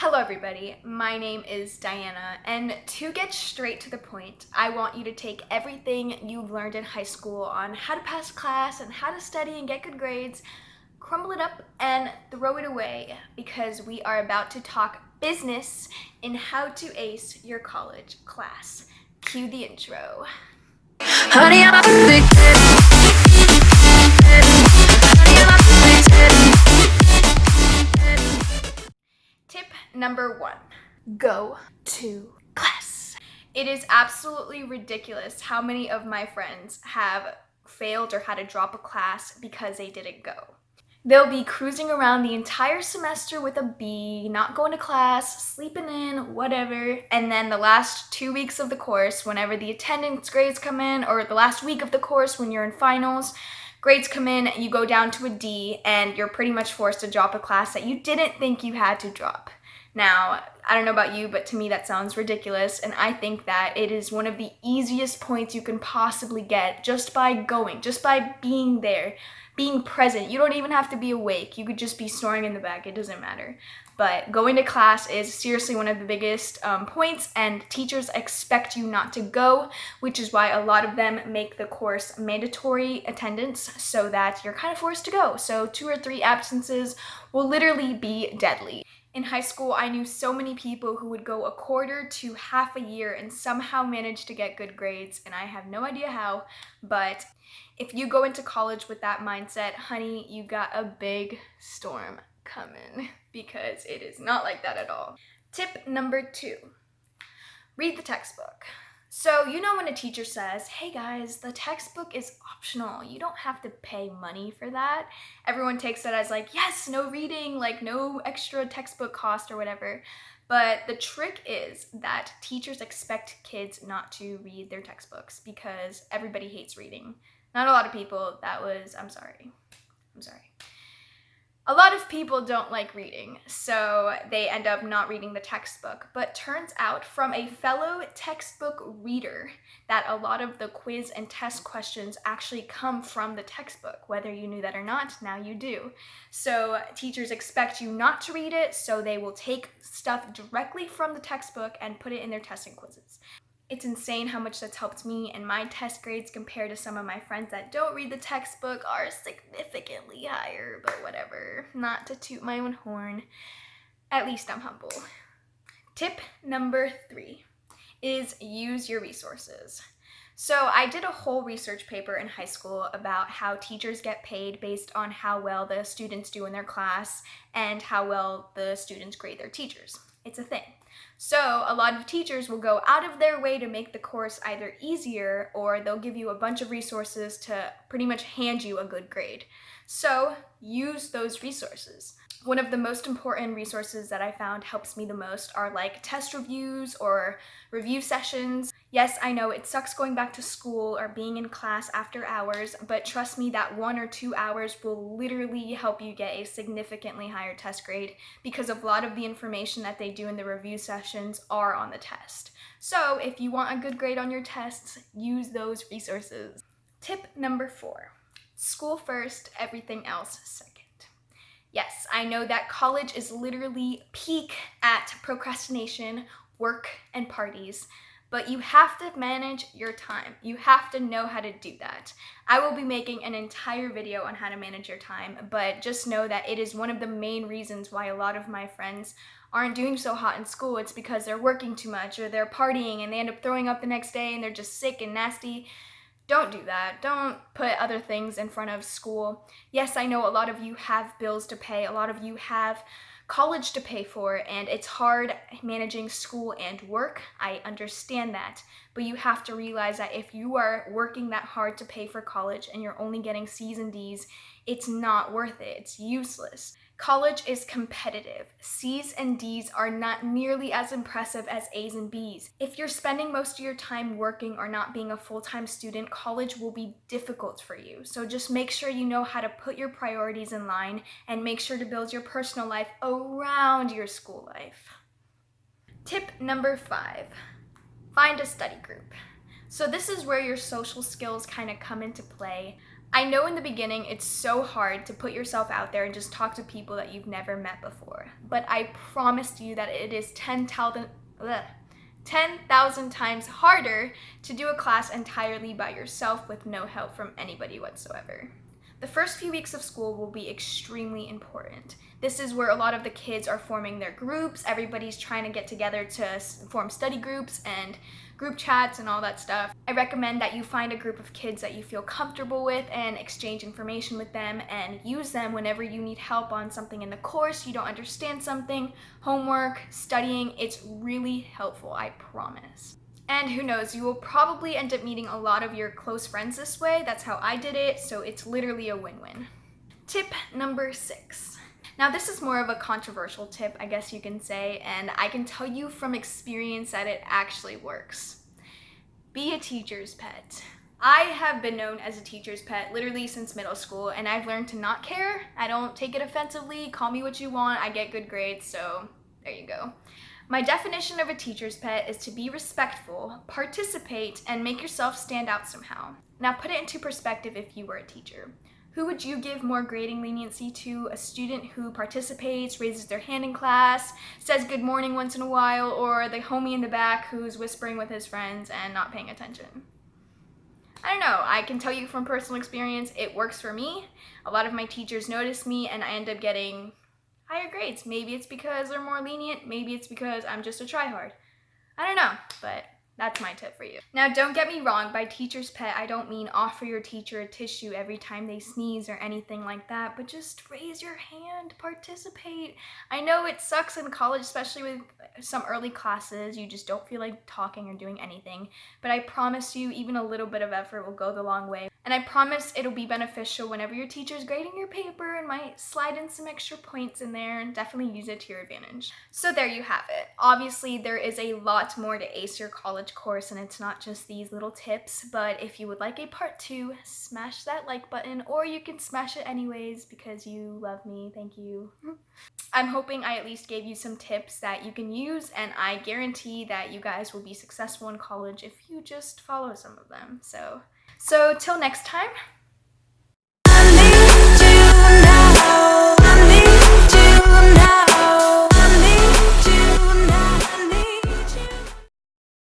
Hello everybody, my name is Diana, and to get straight to the point, I want you to take everything you've learned in high school on how to pass class and how to study and get good grades, crumble it up and throw it away, because we are about to talk business in how to ace your college class. Cue the intro. Honey, I'm addicted. Tip number 1, go to class. It is absolutely ridiculous how many of my friends have failed or had to drop a class because they didn't go. They'll be cruising around the entire semester with a B, not going to class, sleeping in, whatever, and then the last 2 weeks of the course, whenever the attendance grades come in, or the last week of the course when you're in finals, grades come in, you go down to a D, and you're pretty much forced to drop a class that you didn't think you had to drop. Now, I don't know about you, but to me that sounds ridiculous, and I think that it is one of the easiest points you can possibly get just by going, just by being there, being present. You don't even have to be awake. You could just be snoring in the back. It doesn't matter. But going to class is seriously one of the biggest points, and teachers expect you not to go, which is why a lot of them make the course mandatory attendance so that you're kind of forced to go. So 2 or 3 absences will literally be deadly. In high school, I knew so many people who would go a quarter to half a year and somehow manage to get good grades, and I have no idea how, but if you go into college with that mindset, honey, you got a big storm coming, because it is not like that at all. Tip number 2, read the textbook. So you know when a teacher says, hey guys, the textbook is optional, you don't have to pay money for that, everyone takes that as like, yes, no reading, like no extra textbook cost or whatever. But the trick is that teachers expect kids not to read their textbooks because everybody hates reading. Not a lot of people, I'm sorry. A lot of people don't like reading, so they end up not reading the textbook. But turns out from a fellow textbook reader that a lot of the quiz and test questions actually come from the textbook. Whether you knew that or not, now you do. So teachers expect you not to read it, so they will take stuff directly from the textbook and put it in their tests and quizzes. It's insane how much that's helped me, and my test grades compared to some of my friends that don't read the textbook are significantly higher, but whatever. Not to toot my own horn. At least I'm humble. Tip number 3 is use your resources. So I did a whole research paper in high school about how teachers get paid based on how well the students do in their class and how well the students grade their teachers. It's a thing. So a lot of teachers will go out of their way to make the course either easier, or they'll give you a bunch of resources to pretty much hand you a good grade. So use those resources. One of the most important resources that I found helps me the most are like test reviews or review sessions. Yes, I know it sucks going back to school or being in class after hours, but trust me, that 1 or 2 hours will literally help you get a significantly higher test grade, because a lot of the information that they do in the review sessions are on the test. So if you want a good grade on your tests, use those resources. Tip number 4, school first, everything else second. Yes, I know that college is literally peak at procrastination, work, and parties, but you have to manage your time. You have to know how to do that. I will be making an entire video on how to manage your time, but just know that it is one of the main reasons why a lot of my friends aren't doing so hot in school. It's because they're working too much, or they're partying and they end up throwing up the next day and they're just sick and nasty. Don't do that. Don't put other things in front of school. Yes, I know a lot of you have bills to pay. A lot of you have college to pay for, and it's hard managing school and work. I understand that. But you have to realize that if you are working that hard to pay for college and you're only getting C's and D's, it's not worth it. It's useless. College is competitive. C's and D's are not nearly as impressive as A's and B's. If you're spending most of your time working or not being a full-time student, college will be difficult for you. So just make sure you know how to put your priorities in line and make sure to build your personal life around your school life. Tip number 5, find a study group. So this is where your social skills kind of come into play. I know in the beginning it's so hard to put yourself out there and just talk to people that you've never met before, but I promise you that it is 10,000 times harder to do a class entirely by yourself with no help from anybody whatsoever. The first few weeks of school will be extremely important. This is where a lot of the kids are forming their groups. Everybody's trying to get together to form study groups and group chats and all that stuff. I recommend that you find a group of kids that you feel comfortable with and exchange information with them and use them whenever you need help on something in the course, you don't understand something, homework, studying. It's really helpful, I promise. And who knows, you will probably end up meeting a lot of your close friends this way. That's how I did it, so it's literally a win-win. Tip number 6. Now this is more of a controversial tip, I guess you can say, and I can tell you from experience that it actually works. Be a teacher's pet. I have been known as a teacher's pet literally since middle school, and I've learned to not care. I don't take it offensively. Call me what you want. I get good grades, so there you go. My definition of a teacher's pet is to be respectful, participate, and make yourself stand out somehow. Now put it into perspective if you were a teacher. Who would you give more grading leniency to? A student who participates, raises their hand in class, says good morning once in a while, or the homie in the back who's whispering with his friends and not paying attention? I don't know, I can tell you from personal experience, it works for me. A lot of my teachers notice me and I end up getting higher grades. Maybe it's because they're more lenient, maybe it's because I'm just a tryhard. I don't know, but that's my tip for you. Now, don't get me wrong, by teacher's pet, I don't mean offer your teacher a tissue every time they sneeze or anything like that, but just raise your hand, participate. I know it sucks in college, especially with some early classes, you just don't feel like talking or doing anything, but I promise you, even a little bit of effort will go the long way. And I promise it'll be beneficial whenever your teacher's grading your paper and might slide in some extra points in there and definitely use it to your advantage. So there you have it. Obviously, there is a lot more to ace your college course and it's not just these little tips, but if you would like a part 2, smash that like button, or you can smash it anyways because you love me. Thank you. I'm hoping I at least gave you some tips that you can use, and I guarantee that you guys will be successful in college if you just follow some of them. So till next time,